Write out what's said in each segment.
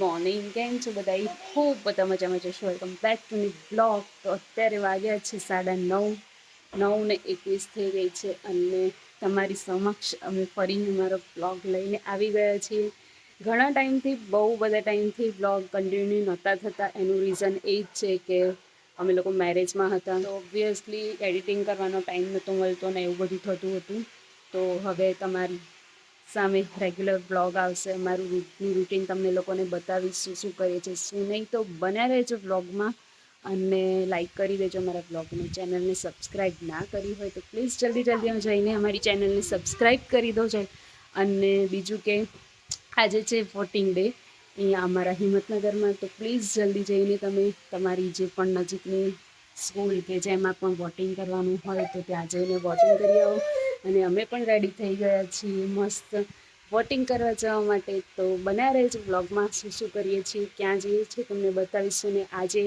Morning, કેમ છો બધા? ખૂબ બધા મજામાં જશો. Welcome back to me blog. તો અત્યારે વાગ્યા છે 9:30, 9:21 થઈ ગઈ છે અને તમારી સમક્ષ અમે ફરીને મારો બ્લોગ લઈને આવી ગયા છીએ. ઘણા ટાઈમથી, બહુ બધા ટાઈમથી બ્લોગ કન્ટિન્યુ નહોતા થતા. એનું રીઝન એ જ છે કે અમે લોકો મેરેજમાં હતા, તો ઓબ્વિયસલી એડિટિંગ કરવાનો ટાઈમ નહોતો મળતો ને એવું બધું થતું હતું. તો હવે તમારી સામે રેગ્યુલર બ્લોગ આવશે. અમારું રૂટીન તમને લોકોને બતાવીશું, શું કરીએ છીએ શું નહીં. તો બન્યા રહેજો બ્લોગમાં અને લાઈક કરી દેજો અમારા બ્લોગને. ચેનલને સબસ્ક્રાઈબ ના કરી હોય તો પ્લીઝ જલ્દી જઈને અમારી ચેનલને સબસ્ક્રાઈબ કરી દો. અને બીજું કે આજે છે વોટિંગ ડે અહીંયા અમારા હિંમતનગરમાં. તો પ્લીઝ જલ્દી જઈને તમે તમારી જે પણ નજીકની સ્કૂલ કે જેમાં પણ વોટિંગ કરવાનું હોય તો ત્યાં જઈને વોટિંગ કરી આવો. અને અમે પણ રેડી થઈ ગયા છીએ મસ્ત વોટિંગ કરવા જવા માટે. તો બન્યા રહેજો બ્લોગમાં. શું કરીએ છીએ, ક્યાં જઈએ છીએ તમને બતાવીશું. ને આજે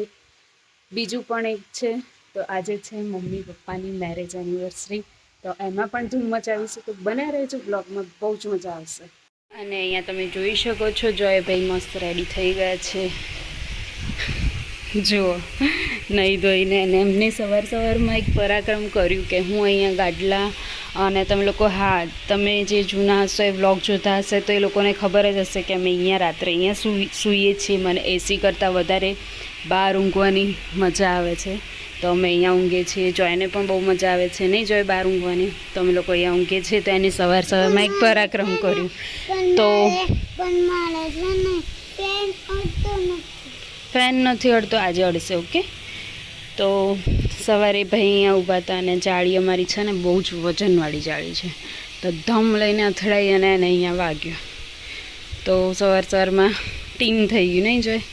બીજું પણ એક છે, તો આજે છે મમ્મી પપ્પાની મેરેજ એનિવર્સરી. તો એમાં પણ ધૂમ મચાવીશું. તો બન્યા રહેજો બ્લોગમાં, બહુ જ મજા આવશે. અને અહીંયા તમે જોઈ શકો છો, જોયભાઈ મસ્ત રેડી થઈ ગયા છે. જુઓ, નહીં ધોઈને. અને એમને સવારમાં એક પરાક્રમ કર્યું કે હું અહીંયા ગાડલા અને તમે લોકો, હા, તમે જે જૂના હશો એ વ્લોગ જોતા હશે તો એ લોકોને ખબર જ હશે કે અમે અહીંયા રાત્રે અહીંયા સૂઈએ છીએ. મને એસી કરતાં વધારે બહાર ઊંઘવાની મજા આવે છે, તો અમે અહીંયા ઊંઘીએ છીએ. જોઈને પણ બહુ મજા આવે છે, નહીં જોઈ બહાર ઊંઘવાની? તો અમે લોકો અહીંયા ઊંઘીએ છીએ. તો એની સવારમાં એક પરાક્રમ કર્યું. તો ફેન નથી અડતો, આજે અડશે. ઓકે. તો સવારે ભાઈ અહીંયા ઊભા હતા અને જાળી અમારી છે ને બહુ જ વજનવાળી જાળી છે, તો ધમ લઈને અથડાઈ અને એને અહીંયા વાગ્યું. તો સવારમાં ટીમ થઈ ગયું, નહીં જોઈ?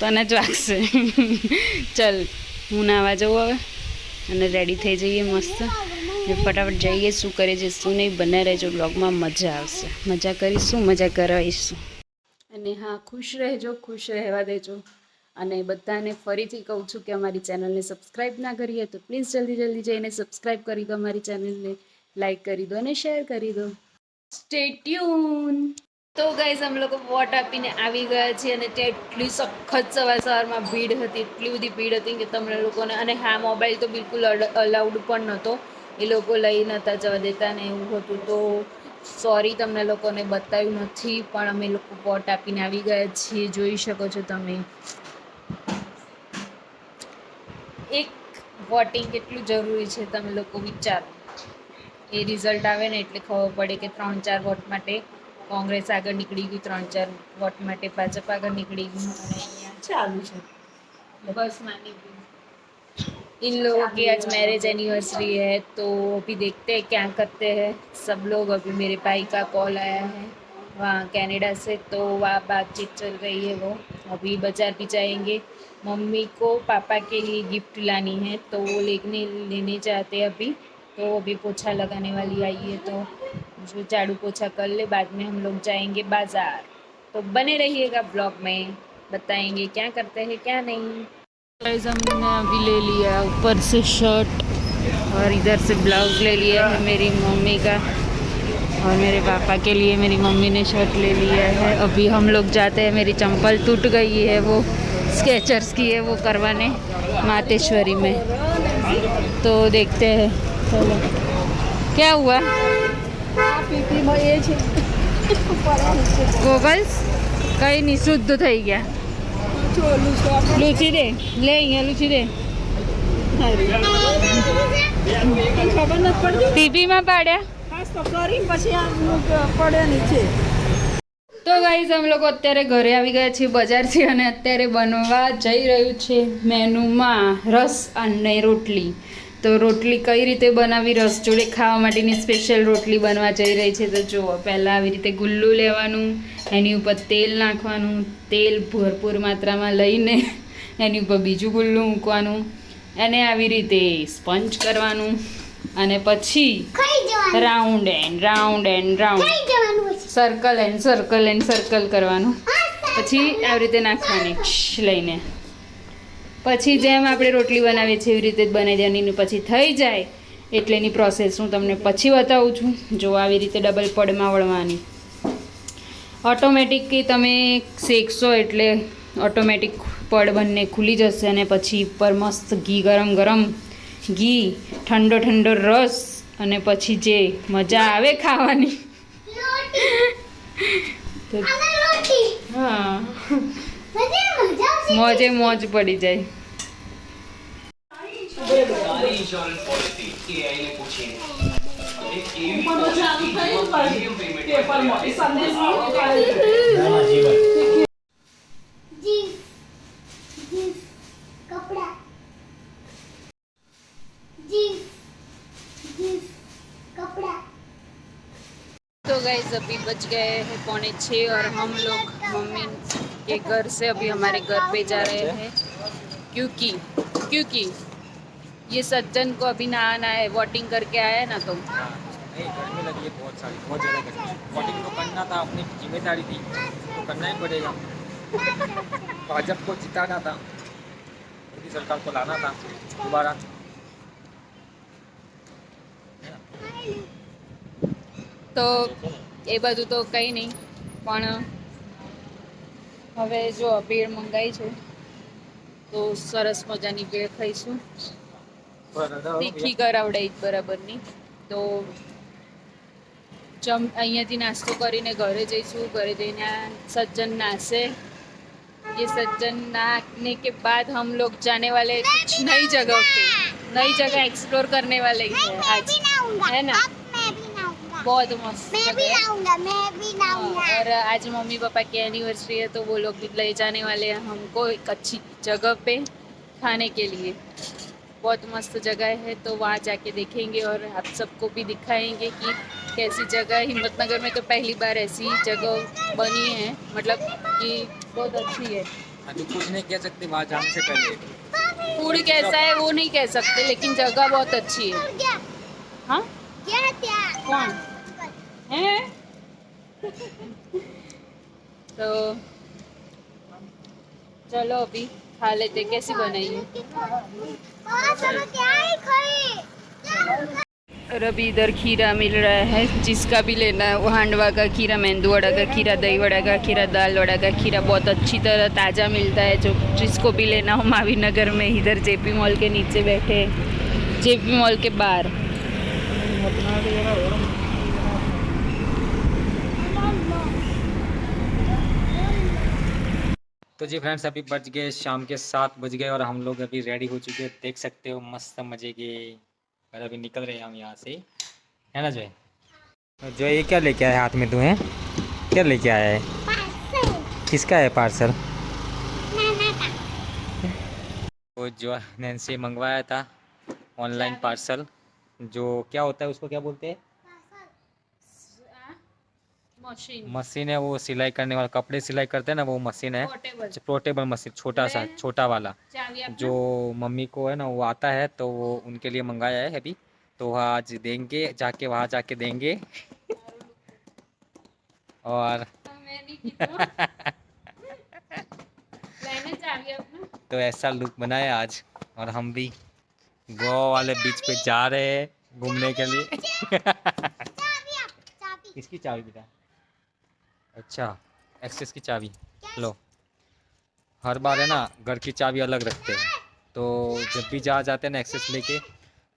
તને જ વાગશે. ચલ, હું નાવા જવું હવે અને રેડી થઈ જઈએ મસ્ત. ફટાફટ જઈએ. શું કરે છે શું નહીં, બને રહેજો બ્લોગમાં, મજા આવશે. મજા કરીશું, મજા કરાવીશું. અને હા, ખુશ રહેજો, ખુશ રહેવા દેજો. અને બધાને ફરીથી કહું છું કે અમારી ચેનલને સબસ્ક્રાઈબ ના કરીએ તો પ્લીઝ જલ્દી જઈને સબસ્ક્રાઈબ કરી દો. અમારી ચેનલને લાઈક કરી દો અને શેર કરી દો. Stay tune. તો ગાઈઝ, અમે લોકો વોટ આપીને આવી ગયા છીએ અને ત્યાં એટલી સખત સવારમાં ભીડ હતી, એટલી બધી ભીડ હતી કે તમને લોકોને. અને હા, મોબાઈલ તો બિલકુલ અલાઉડ પણ નહોતો, એ લોકો લઈ નહોતા જવા દેતા ને એવું હતું. તો સોરી, તમને લોકોને બતાવ્યું નથી, પણ અમે લોકો વોટ આપીને આવી ગયા છીએ. જોઈ શકો છો તમે. એક વોટિંગ કેટલું જરૂરી છે તમે લોકો વિચારો. એ રિઝલ્ટ આવે ને એટલે ખબર પડે કે 3-4 વોટ માટે કોંગ્રેસ આગળ નીકળી ગયું, 3-4 वोट માટે ભાજપ આગળ નીકળી ગયું. અને અહીંયા ચાલુ છે बस मानी इन लोगों की आज मैरिज एनिवर्सरी है, तो अभी देखते हैं क्या करते हैं सब लोग. अभी मेरे भाई का कॉल आया है वहाँ कनाडा से, तो वहाँ बातचीत चल रही है. वो अभी बाजार भी जाएंगे. मम्मी को पापा के लिए गिफ्ट लानी है, तो वो लेने जाते हैं अभी. तो अभी पोछा लगाने वाली आई है, तो जो झाड़ू पोछा कर ले, बाद में हम लोग जाएंगे बाज़ार. तो बने रहिएगा ब्लॉग में, बताएंगे क्या करते हैं क्या नहीं. गाइस, हमने अभी ले लिया ऊपर से शर्ट और इधर से ब्लाउज ले लिया है मेरी मम्मी का, और मेरे पापा के लिए मेरी मम्मी ने शर्ट ले लिया है. अभी हम लोग जाते हैं. मेरी चंपल टूट गई है, वो स्केचर्स की है, वो करवाने मातेश्वरी में. तो देखते हैं. चलो, क्या हुआ? ગોગલ્સ કઈ નહીં, શુદ્ધ થઈ ગયા. લૂછી દે, લે અહીંયા લૂછી દે. ખબર નથી પડતી, ટીવીમાં પાડ્યા. તો ગાઈઝ, અમે લોકો અત્યારે ઘરે આવી ગયા છીએ બજારથી, અને અત્યારે બનવા જઈ રહ્યું છે મેનુમાં રસ અને રોટલી. તો રોટલી કઈ રીતે બનાવી, રસ જોડે ખાવા માટેની સ્પેશિયલ રોટલી બનવા જઈ રહી છે. તો જુઓ, પહેલાં આવી રીતે ગુલ્લું લેવાનું, એની ઉપર તેલ નાખવાનું, તેલ ભરપૂર માત્રામાં લઈને એની ઉપર બીજું ગુલ્લું મૂકવાનું, અને આવી રીતે સ્પંચ કરવાનું, અને પછી રાઉન્ડ એન્ડ રાઉન્ડ સર્કલ કરવાનું. પછી આવી રીતે નાખવાની લઈને, પછી જેમ આપણે રોટલી બનાવીએ છીએ એવી રીતે જ બનાવી દેવાની. પછી થઈ જાય એટલે એની પ્રોસેસ હું તમને પછી બતાવું છું. જો આવી રીતે ડબલ પડમાં વળવાની. ઓટોમેટિક તમે શેકશો એટલે ઓટોમેટિક પડ બંને ખુલી જશે અને પછી ઉપર મસ્ત ઘી ગરમ ગરમ ઘી ઠંડો ઠંડો રસ અને પછી જે મજા આવે ખાવાની હા મોજે મોજ પડી જાય. तो गाइस अभी बज गए हैं 5:45 और हम लोग मम्मी के घर से अभी हमारे घर पे जा रहे हैं क्योंकि ये सज्जन को अभी नहाना है. वोटिंग करके आया है ना तो नहीं गर्मी लगी है बहुत सारी, बहुत ज़्यादा गर्मी. वोटिंग तो करना था, अपनी जिम्मेदारी थी तो करना ही पड़ेगा. भाजपा को जिताना था, मोदी सरकार को लाना था दोबारा. તો એ બધું તો કંઈ નહીં, પણ હવે જો ભેળ મંગાવી છે તો સરસ મજાની ભેળ ખાઈશું. તીખી કરાવડાઈ બરાબરની. તો અહીંયાથી નાસ્તો કરીને ઘરે જઈશું. ઘરે જઈને सज्जन नाचे. ये सज्जन नाचने के बाद हम लोग जाने वाले कुछ नई जगह पे, नई जगह एक्सप्लोर करने वाले हैं आज, है ना. बहुत मस्त और आज मम्मी पापा की एनिवर्सरी है तो वो लोग भी ले जाने वाले हैं हमको एक अच्छी जगह पे खाने के लिए. बहुत मस्त जगह है तो वहाँ जाके देखेंगे और आप सबको भी दिखाएंगे कि कैसी जगह. हिम्मतनगर में तो पहली बार ऐसी जगह बनी है, मतलब कि बहुत अच्छी है. अभी कुछ नहीं कह सकते वहाँ जाने से पहले. फूड कैसा है वो नहीं कह सकते, लेकिन जगह बहुत अच्छी है. हाँ कौन है? तो चलो अभी खा लेते. कैसी बनाई है? और अभी इधर खीरा मिल रहा है, जिसका भी लेना है. वो हांडवा का खीरा, मेंदू वड़ा का खीरा, दही वड़ा का खीरा, दाल वड़ा का खीरा बहुत अच्छी तरह ताज़ा मिलता है. जो जिसको भी लेना हो मावी नगर में, इधर जेपी मॉल के नीचे बैठे, जेपी मॉल के बाहर. तो जी फ्रेंड्स अभी बज गए शाम के 7 बज गए और हम लोग अभी रेडी हो चुके हैं. देख सकते हो मस्त मजे के. और अभी निकल रहे हैं हम यहाँ से, है ना जय? जो ये क्या लेके आया हाथ में तू है? क्या लेके आया है? किसका है पार्सल? वो जो नैन्सी मंगवाया था ऑनलाइन पार्सल. जो क्या होता है उसको क्या बोलते हैं? मशीन है. वो सिलाई करने वाला, कपड़े सिलाई करते हैं ना, वो मशीन है. पोर्टेबल मशीन, छोटा सा, छोटा वाला जो मम्मी को है ना वो आता है, तो वो उनके लिए मंगाया है अभी. तो आज देंगे, जाके वहाँ जाके देंगे. और तो ऐसा लुक बनाया आज. और हम भी गोवा वाले बीच पे जा रहे हैं घूमने के लिए. किसकी चाबी बेटा? अच्छा एक्सेस की चाबी लो. हर बार है ना घर की चाबी अलग रखते हैं, तो जब भी जहाँ जाते हैं ना एक्सेस लेके,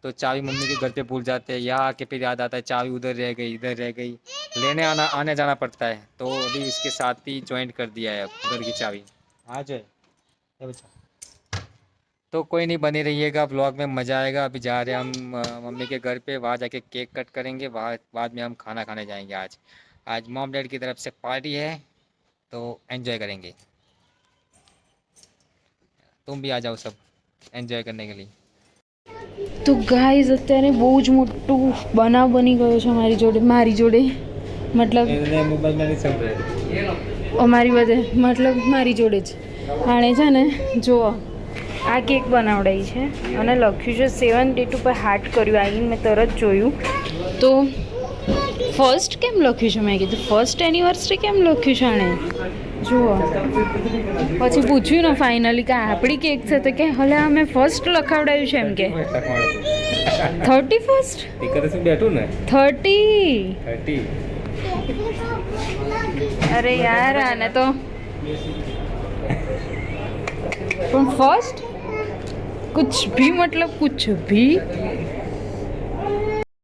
तो चाबी मम्मी के घर पे भूल जाते हैं. यहाँ आके फिर याद आता है चाबी उधर रह गई, इधर रह गई. लेने आने जाना पड़ता है. तो अभी इसके साथ ही ज्वाइंट कर दिया है घर की चाबी. आ जाए बच्चा. तो कोई नहीं, बने रहिएगा ब्लॉग में, मज़ा आएगा. अभी जा रहे हैं हम मम्मी के घर पे. वहाँ जाके केक कट करेंगे. बाद में हम खाना खाने जाएंगे. आज मॉम डैड की तरफ से पार्टी है तो एंजॉय करेंगे. तुम भी आ जाओ सब एंजॉय करने के लिए. તો ગાઈઝ અત્યારે બહુ જ મોટું બનાવ બની ગયો છે મારી જોડે મતલબ અમારી બધે મતલબ મારી જોડે જ. આણે છે ને જુઓ આ કેક બનાવડાવી છે અને લખ્યું છે 72 પર હાર્ટ કર્યું. આવીને મેં તરત જોયું તો ફર્સ્ટ કેમ લખ્યું છે? મેં કીધું ફર્સ્ટ એનિવર્સરી કેમ લખ્યું છે આણે? જુઓ પછી પૂછ્યું ને ફાઇનલી કે આપણી કેક છે તો કે હલે અમે ફર્સ્ટ લખાવડાવ્યું છે એમ કે 31st બેઠું ને 30 અરે યાર આને તો પણ फर्स्ट कुछ भी मतलब कुछ भी।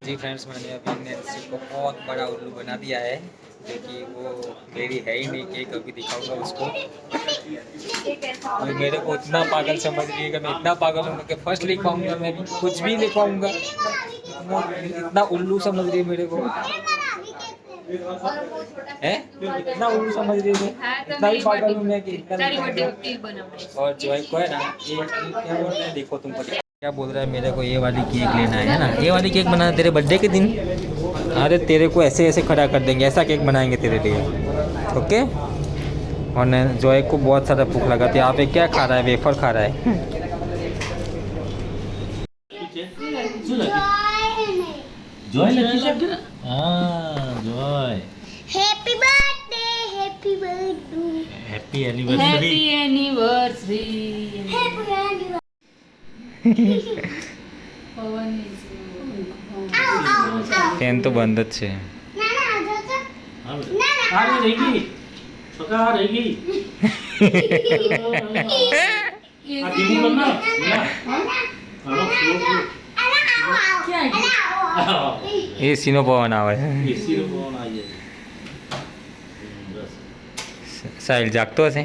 जी फ्रेंड्स, मैंने अभी नैन्सी को बहुत बड़ा उल्लू बना दिया है, जो कि वो मेरी है ही नहीं केक। अभी दिखाऊंगा उसको। और मेरे को इतना पागल समझ रही है कि मैं इतना पागल हूँ कि फर्स्ट लिखवाऊंगा, मैं भी कुछ भी लिखवाऊंगा। इतना उल्लू समझ रही है मेरे को, है इतना उल्लू समझ रही है, इतना ही पागल हूँ मैं कि और जो है को है ना, ये क्या बोल रहे हैं देखो तुमको क्या बोल रहा है मेरे को, ये वाली केक लेना है ना, ये वाली केक बनाना तेरे बर्थडे के दिन। अरे तेरे को ऐसे ऐसे खड़ा कर देंगे, ऐसा केक बनाएंगे तेरे लिए, ओके। और जॉय को बहुत सारा भूख लगा था। यहाँ पे क्या खा रहा है, वेफर खा रहा है। जॉय लकी हाँ Joy happy birthday happy birthday happy anniversary anniversary. Fan તો બંધ જ છે. આ રહી ગઈ છોકરા આ રહી ગઈ આ ટીવી પર ના એસીનો પવન આવે. એસી નો ફોન આવી જાય બસ સાહિલ જાગતો હશે.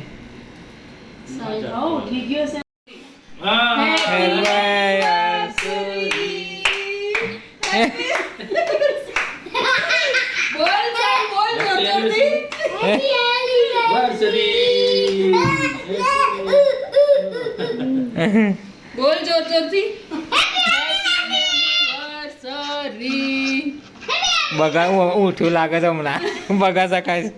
બોલ જોર જોરથી. બગા ઉઠ્યું લાગે છે હમણાં. બગા શકાય.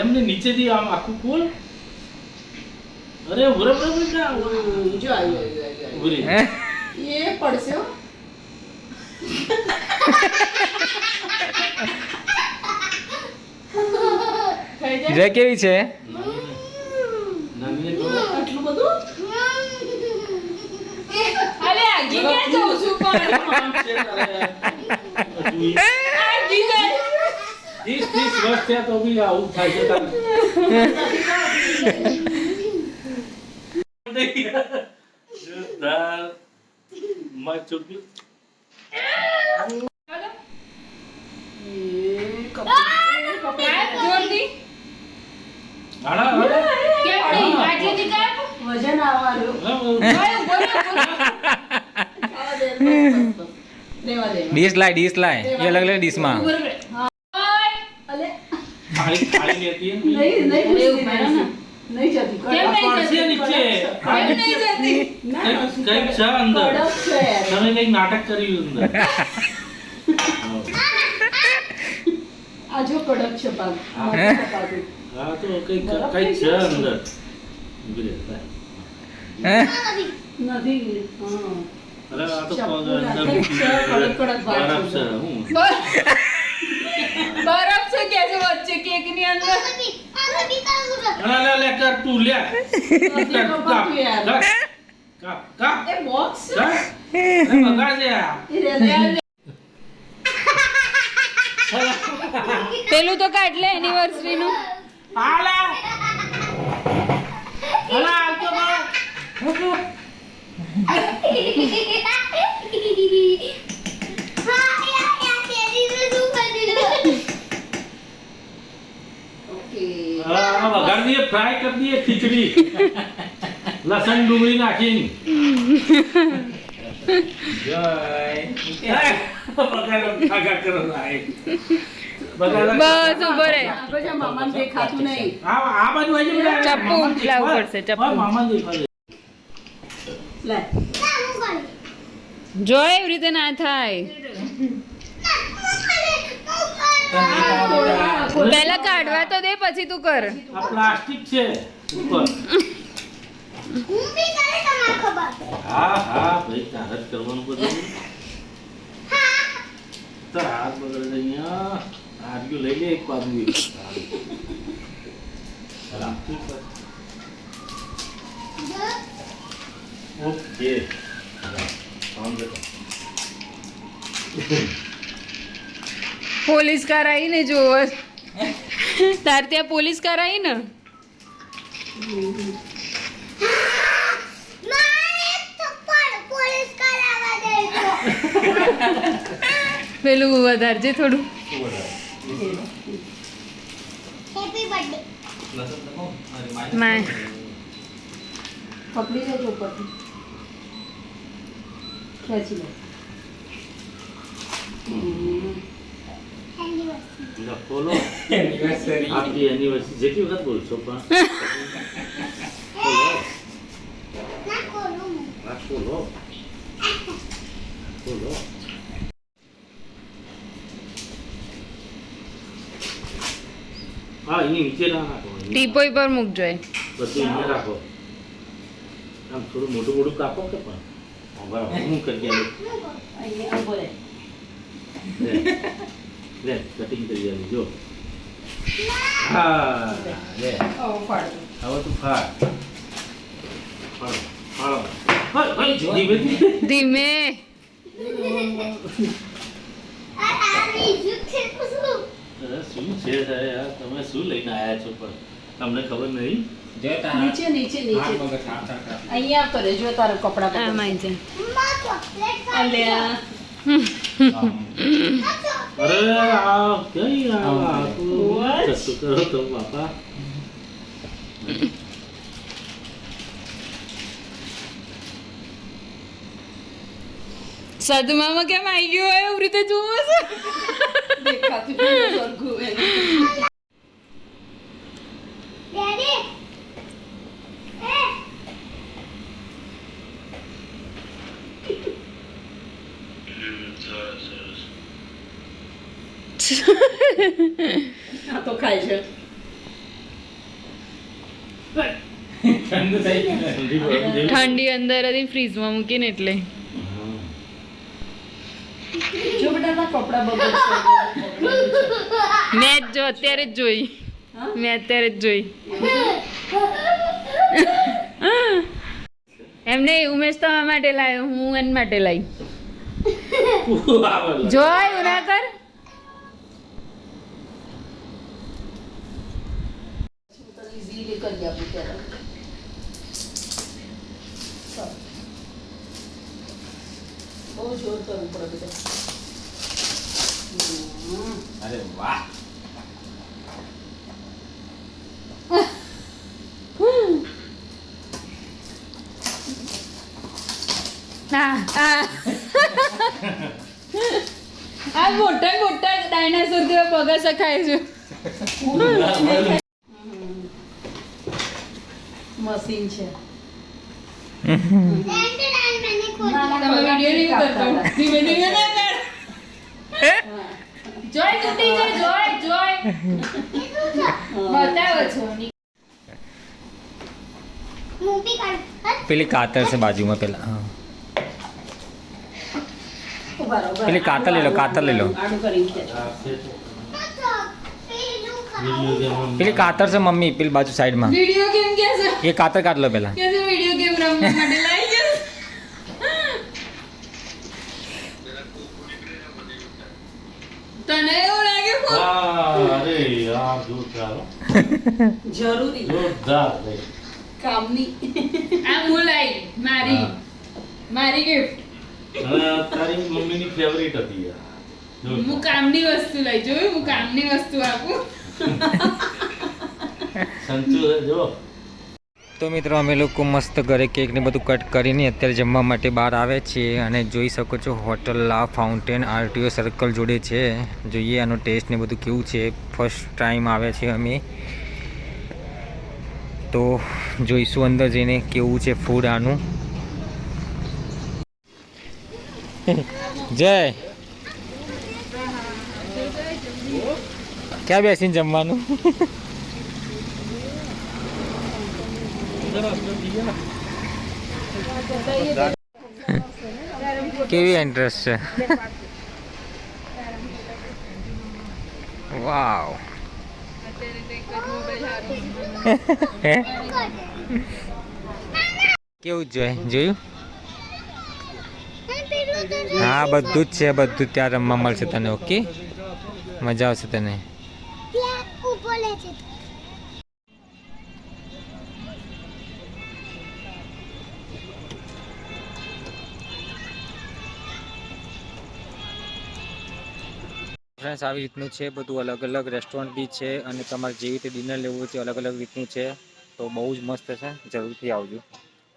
એમને નીચેથી આમ આખું ખોલ. અરે ઉરે ઉરે એ પડશે હો. જે કેવી છે? નાનીને કહો આટલું બધું અલે આગી ક્યાં જાઉં છું પણ આગી જાય 30 વર્ષ થયા તો બી આવું થાય છે તારે. જોરદાર મત ચૂકી જોરથી આડા આડા કેમ નહીં આટલેથી કાપ વજન આવવાનું દેવા દે ડીશ લાય એ અલગ અલગ ડીશમાં. અલે થાળી થાળી લેતી હે નહીં નહીં જતી કેમ પડશે નીચે કેમ નહીં જતી કઈક છે અંદર કડક છે તમે કઈક નાટક કર્યું અંદર આ જો કડક છે પાક હા તો કઈક કઈક છે અંદર ઉભી રહે નથી અરે આ તો પગ ચપ્પુ અંદર રાખે છે, કડક કડક ભાત બરફ છે. છે હું બરફ છે કે છે વચ્ચે કેક ની અંદર લે કર તું લે નથી પપ્પા તું યાર. કાપ એ બોક્સ કાપ અરે બગાડ છે આ. પેલું તો કાઢ લે એનિવર્સરી નું હાલા હાલા આ તો બા હા વઘાર દીએ ફ્રાય કરી દીએ ખીચડી લસણ ડુંગળી નાખીને જય બગાડ ખાગા કરો આય બસ ઉભો રે મામાને દેખાતું નહીં. આ બાજુ આવી જાય ચપ્પુ લાવવું પડશે, ચપ્પુ. મામા દેખાડે લે જો એવી રીતે ના થાય પહેલા કાઢવા તો દે પછી તું કર આ પ્લાસ્ટિક છે ઉપર હા હા ભાઈ તારે જ કરવાનું બધું તાર હાથ બગડે છે અહીંયા. આર્યું લઈ લે એક બાજુ એક. ઓકે. પોલીસ કરાઈ ને જો તાર ત્યાં પોલીસ કરાઈ ને મારે થપ્પડ પોલીસ કરાવવા દે તો. પેલું વધારજે થોડું હેપી બર્થડે. માય પકડી લેજો ઉપરથી ખેંચી લે એનિવર્સરી. લો, બોલો. આપની એનિવર્સરી જેટલી વખત બોલશો પણ બોલો. ના ખોલું. આ બોલો. બોલો. હા, એની નીચે ના નાખો. ટીપોઈ પર મૂકજો એ. બધું અહીંયા રાખો. આમ થોડું મોટું મોટું કાપો કે પણ બરાબર હું કરી દે. અહીંયા ઉભો રહે લે કટિંગ કરી આવી જો. હા લે ફાડ હવે તું ફાડ. ફાડો ફાડો. હા ધીમે ધીમે. ધીમે આ બીજું છે શું? શું છે યાર તમે શું લઈને આયા છો પણ તમને ખબર નહીં. નીચે નીચે નીચે અહીંયા કરે જો તારા કપડા આ માઈ જા મમ્મા ચોકલેટ અલ્યા અરે આ કઈ આ કશું કરો તો બાપા. સાધુ મામા કેમ આવી ગયો હોય એવી રીતે જુઓ છો દેખાતું નથી સરખું એને. ડેડી એ આ તો ખાય છે ઠંડી અંદર હતી ફ્રીજમાં મૂકીને એટલે જો બેટા તારા કપડા બગડશે મેં જ જો અત્યારે જ જોઈ મેં અત્યારે જ જોઈ એમને ઉમેશ તમારા માટે લાવ્યો હું એના માટે લાવી જોય ઉના કર હું તને ઈઝીલી કરી આપું ત્યારે બહુ જોર કરવું પડે બેટા અરે વાહ. હા આ મોટા મોટા ડાયનાસોર જેવા પગા ખાય છે મશીન છે ટેન્શન મને ખોલ. તમે વિડિયો નહીં કરતો ધીમે ધીમે ના કર જોય તૂટી જાય જોય બતાવો છો મૂવી કાઢ. પેલી કાતર છે બાજુમાં પેલા હા ઉભા રહો, ઉભા પેલી રહો. કાતર લઈ લો, કાતર લઈ લો. આડું કરીને ખેંચો. આ છે તો પેલું વિડિયો ગેમ પેલી કાતર છે મમ્મી પેલી બાજુ સાઈડમાં વિડિયો ગેમ કે છે એ કાતર કાઢ લો પેલા કે છે વિડિયો ગેમ રમવા માટે લાવી ગયા તને એવું લાગે ફો અરે યાર જોરદાર હો. જરૂરી જોરદાર લે. કામની આ હું લાવી મારી હા. મારી ગિફ્ટ અને તારી મમ્મીની ફેવરિટ હતી યાર. હું જોરદાર. કામની વસ્તુ લઈ જોયું હું કામની વસ્તુ આપું સંચુ છે જો. તો મિત્રો અમે લોકો મસ્ત ઘરે કેક ને બધું કટ કરીને અત્યારે જમવા માટે બહાર આવે છે અને જોઈ શકો છો હોટલ લા ફાઉન્ટેન આરટીઓ સર્કલ જોડે છે જોઈએ આનો ટેસ્ટ ને બધું કેવું છે ફર્સ્ટ ટાઈમ આવે છે અમે તો જોઈશું અંદર જઈને કેવું છે ફૂડ આનું જય ક્યાં બેસીને જમવાનું કેવી ઇન્ટરેસ્ટ છે વાવ હે કેવું જોયું હા બધું જ છે બધું જ ત્યાં રમવા મળશે તને ઓકે મજા આવશે તને ત્યાં ઊભો લે છે ફ્રેન્ડ્સ આવી રીતનું છે બધું અલગ અલગ રેસ્ટોરન્ટ બી છે અને તમારે જેવી રીતે ડિનર લેવું છે અલગ અલગ રીતનું છે તો બહુ જ મસ્ત છે જરૂરથી આવજો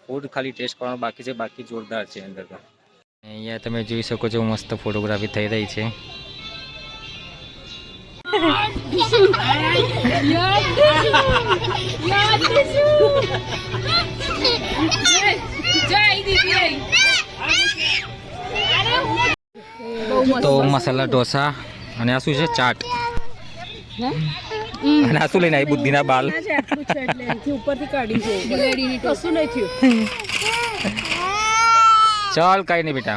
ફૂડ ખાલી ટેસ્ટ કરવાનું બાકી છે બાકી જોરદાર છે અંદર તો અહીંયા તમે જોઈ શકો છો મસ્ત ફોટોગ્રાફી થઈ રહી છે તો મસાલા ઢોસા અને આ શું છે ચાટ અને આ શું લઈને આવી બુદ્ધિના બાલ ઉપરથી કાઢી કશું નહીં થયું चल कहीं नहीं बेटा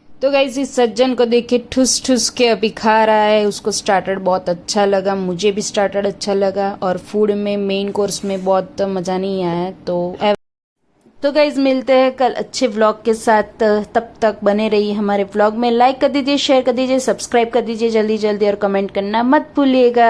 तो गाइस इस सज्जन को देखिए ठुस ठुस के अभी खा रहा है उसको स्टार्टर बहुत अच्छा लगा मुझे भी स्टार्टर अच्छा लगा और फूड में मेन कोर्स में बहुत मज़ा नहीं आया तो गाइस मिलते हैं कल अच्छे व्लॉग के साथ तब तक बने रहिए हमारे व्लॉग में लाइक कर दीजिए शेयर कर दीजिए सब्सक्राइब कर दीजिए जल्दी जल्दी और कमेंट करना मत भूलिएगा।